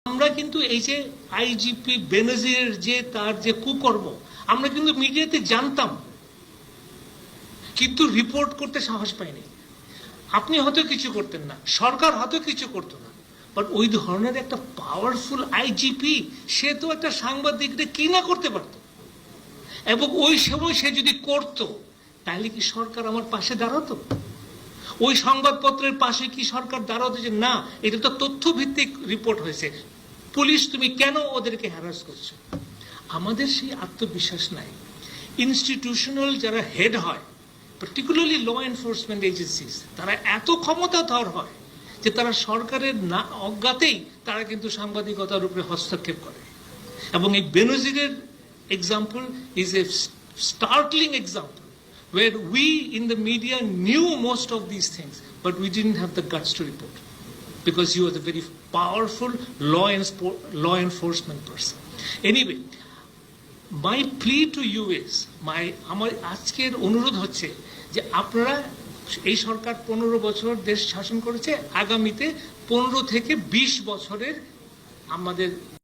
আমরা কিন্তু এই যে আইজিপি বেনজিরের যে তার যে কুকর্ম আমরা কিন্তু মিডিয়াতে জানতাম, কিন্তু রিপোর্ট করতে সাহস পাইনি। আপনি হয়তো কিছু করতেন না, সরকার হয়তো কিছু করতো না, বাট ওই ধরনের একটা পাওয়ারফুল আইজিপি সে তো একটা সাংবাদিকদের কি না করতে পারত, এবং ওই সময় সে যদি করতো তাহলে কি সরকার আমার পাশে দাঁড়াতো? ওই সংবাদপত্রের পাশে কি সরকার দাঁড়াতো যে না এটা তো তথ্য ভিত্তিক রিপোর্ট হয়েছে, পুলিশ তুমি কেন ওদেরকে হ্যারাস করছো? আমাদের সেই আত্মবিশ্বাস নাই। ইনস্টিটিউশনাল যারা হেড হয়, পার্টিকুলারলি ল এনফোর্সমেন্ট এজেন্সিস, তারা এত ক্ষমতাধর হয় যে তারা সরকারের না অজ্ঞাতেই তারা কিন্তু সাংবাদিকতার উপরে হস্তক্ষেপ করে। এবং এই বেনজিরের example is a startling example where we in the media knew most of these things, but we didn't have the guts to report because you are the very powerful law enforcement person. Anyway, my plea to you is, আমার আজকের অনুরোধ হচ্ছে যে আপনারা, এই সরকার 15 বছর দেশ শাসন করেছে, আগামীতে 15 থেকে 20 বছরের আমাদের